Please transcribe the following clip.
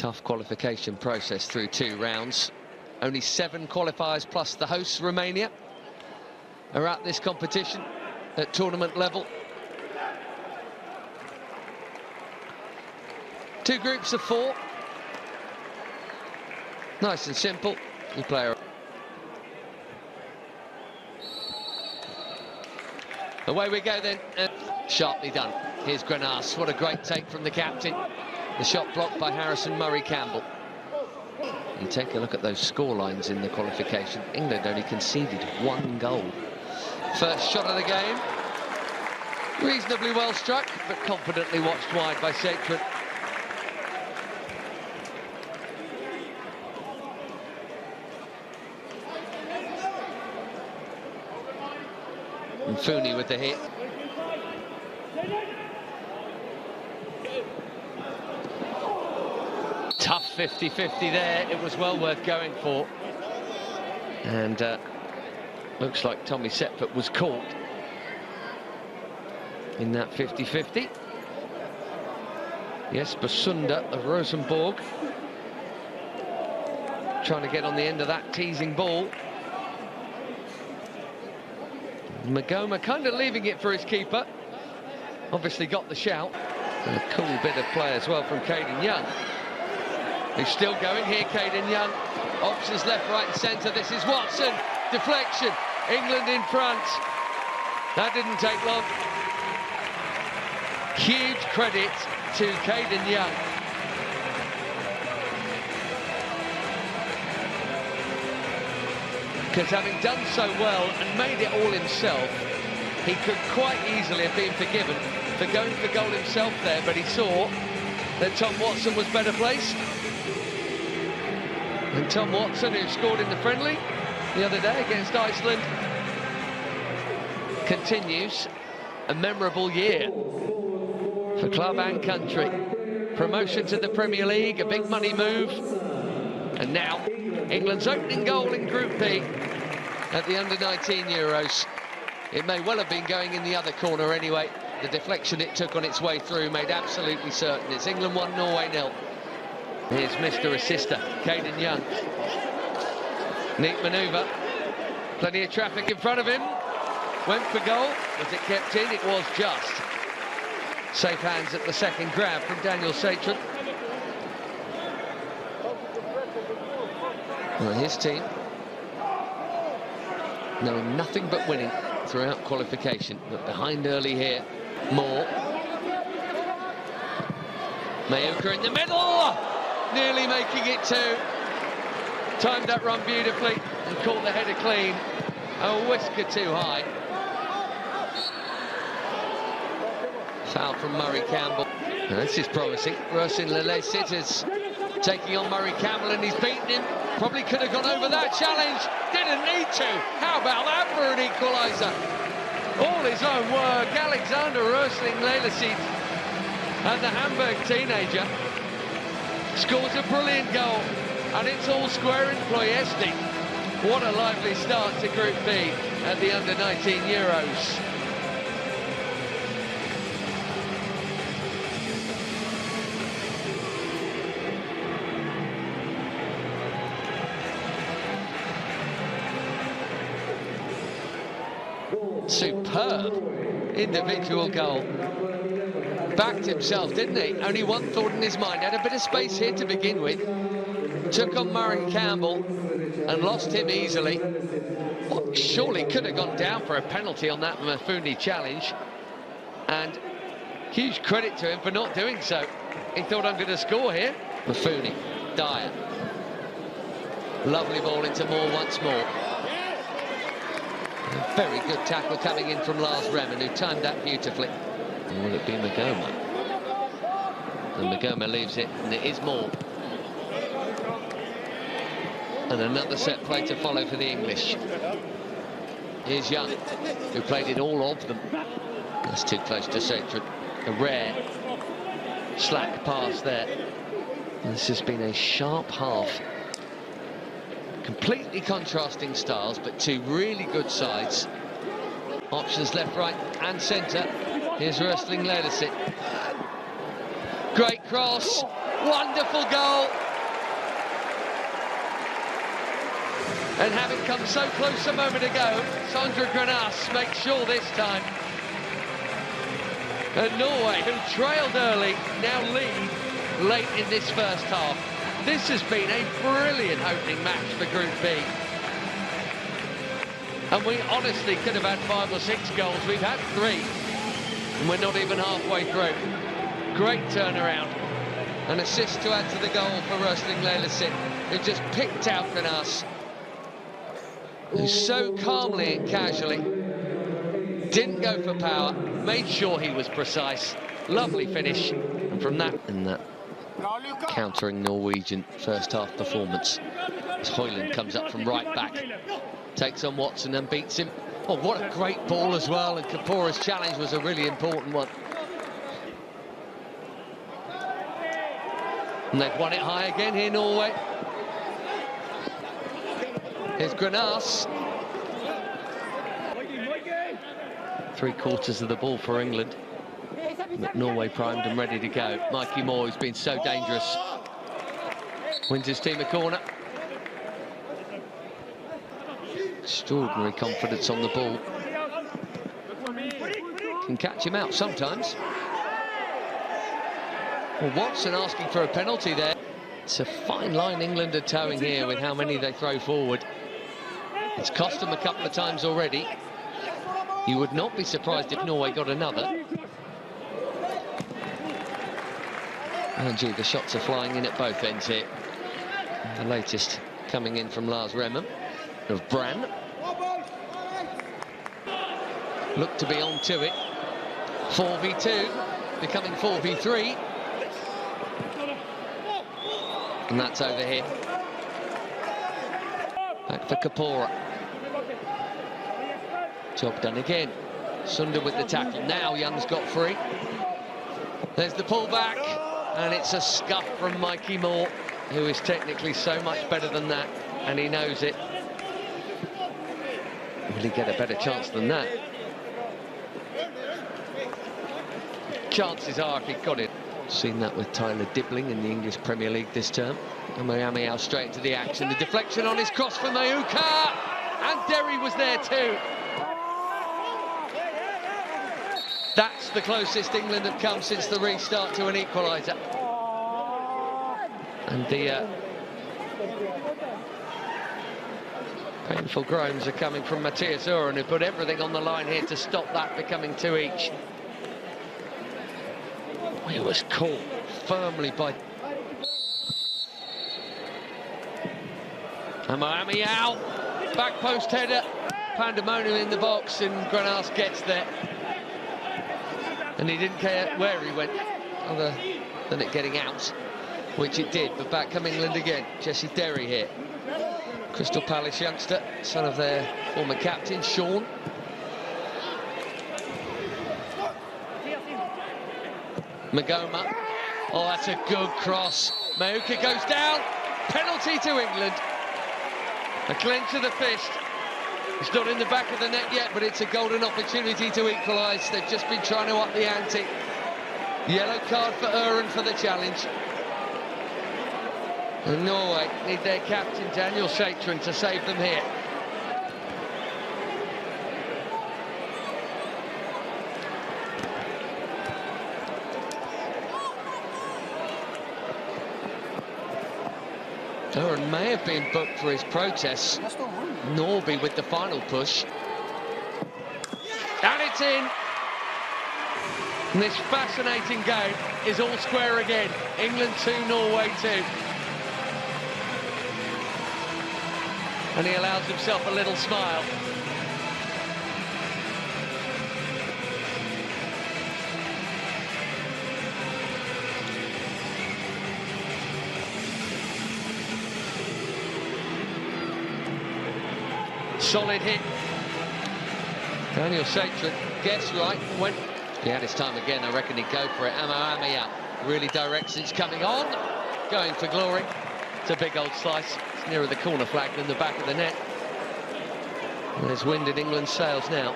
Tough qualification process through 2 rounds. Only 7 qualifiers plus the hosts, Romania, are at this competition at tournament level. 2 groups of 4. Nice and simple. You play. Away we go then. Sharply done. Here's Grenas. What a great take from the captain. The shot blocked by Harrison Murray-Campbell. You take a look at those score lines in the qualification. England only conceded 1 goal. First shot of the game. Reasonably well struck, but confidently watched wide by Sacred. And Fooney with the hit. Tough 50-50 there. It was well worth going for. And looks like Tommy Setford was caught in that 50-50. Yes, Basunda of Rosenborg trying to get on the end of that teasing ball. Magoma kind of leaving it for his keeper. Obviously got the shout. And a cool bit of play as well from Caden Young. He's still going here, Caden Young. Options left, right and centre. This is Watson. Deflection. England in front. That didn't take long. Huge credit to Caden Young. Because having done so well and made it all himself, he could quite easily have been forgiven for going for goal himself there, but he saw that Tom Watson was better placed. And Tom Watson, who scored in the friendly the other day against Iceland, continues a memorable year for club and country. Promotion to the Premier League, a big money move, and now England's opening goal in Group B at the Under-19 Euros. It may well have been going in the other corner anyway. The deflection it took on its way through made absolutely certain. It's England 1, Norway 0. Here's Mr. Assister, Caden Young. Neat manoeuvre. Plenty of traffic in front of him. Went for goal. Was it kept in? It was just. Safe hands at the second grab from Daniel Satron. Well, his team knowing nothing but winning throughout qualification, but behind early here. Moore. Mayuka in the middle, nearly making it 2. Timed that run beautifully and caught the header clean. A whisker too high. Foul from Murray-Campbell. This is promising. Rosin Lelesit is taking on Murray-Campbell and he's beaten him. Probably could have gone over that challenge. Didn't need to. How about that for an equaliser? All his own work. Alexander Rosin Lelesit, and the Hamburg teenager, scores a brilliant goal. And it's all square in Ploiesti. What a lively start to Group B at the Under-19 Euros. Superb individual goal. Backed himself, didn't he? Only one thought in his mind. Had a bit of space here to begin with. Took on Murray-Campbell and lost him easily. Well, surely could have gone down for a penalty on that Mafuni challenge. And huge credit to him for not doing so. He thought, I'm going to score here. Mafuni, Dyer. Lovely ball into Moore once more. A very good tackle coming in from Lars Remen, who timed that beautifully. And will it be Magoma? And Magoma leaves it, and it is Moore. And another set play to follow for the English. Here's Young, who played in all of them. That's too close to Satron. A rare slack pass there. This has been a sharp half. Completely contrasting styles, but 2 really good sides. Options left, right and centre. Here's Röstling Ledersit. Great cross. Wonderful goal. And having come so close a moment ago, Sondre Grenache makes sure this time. And Norway, who trailed early, now lead late in this first half. This has been a brilliant opening match for Group B. And we honestly could have had 5 or 6 goals. We've had 3, and we're not even halfway through. Great turnaround. An assist to add to the goal for Rusting Leylesin, who just picked out Grenache, who so calmly and casually didn't go for power, made sure he was precise. Lovely finish. And from that, in that countering Norwegian first half performance, as Højlund comes up from right back, takes on Watson and beats him. Oh, what a great ball as well, and Kapoor's challenge was a really important one. And they've won it high again here, Norway. Here's Grenache. 3/4 of the ball for England. But Norway primed and ready to go. Mikey Moore, who's been so dangerous, wins his team a corner. Extraordinary confidence on the ball. Can catch him out sometimes. Well, Watson asking for a penalty there. It's a fine line England are towing here with how many they throw forward. It's cost them a couple of times already. You would not be surprised if Norway got another. And gee, the shots are flying in at both ends here. The latest coming in from Lars Remmen of Brann. Look to be on to it. 4v2, becoming 4v3. And that's over here. Back for Kapoor. Job done again. Sunder with the tackle. Now Young's got free. There's the pullback. And it's a scuff from Mikey Moore, who is technically so much better than that, and he knows it. Will he get a better chance than that? Chances are if he got it. Seen that with Tyler Dibbling in the English Premier League this term. And Miami out straight into the action. The deflection on his cross for Mayuka, and Derry was there too. That's the closest England have come since the restart to an equaliser. And the painful groans are coming from Matthias Uren, who put everything on the line here to stop that becoming 2 each. He was caught firmly by... And Miami out. Back post header. Pandemonium in the box, and Grenache gets there. And he didn't care where he went, other than it getting out, which it did. But back come England again. Jesse Derry here. Crystal Palace youngster, son of their former captain, Sean. Magoma. Oh, that's a good cross. Mayuka goes down. Penalty to England. A clench of the fist. It's not in the back of the net yet, but it's a golden opportunity to equalise. They've just been trying to up the ante. Yellow card for Uren for the challenge. And Norway need their captain, Daniel Shatron, to save them here. Uren may have been booked for his protests. Norby with the final push. And it's in. And this fascinating game is all square again. England 2, Norway 2. And he allows himself a little smile. Solid hit. Daniel Shatron guessed right. When he had his time again, I reckon he'd go for it. Amaya really directs it's coming on. Going for glory. It's a big old slice. It's nearer the corner flag than the back of the net. And there's wind in England's sails now.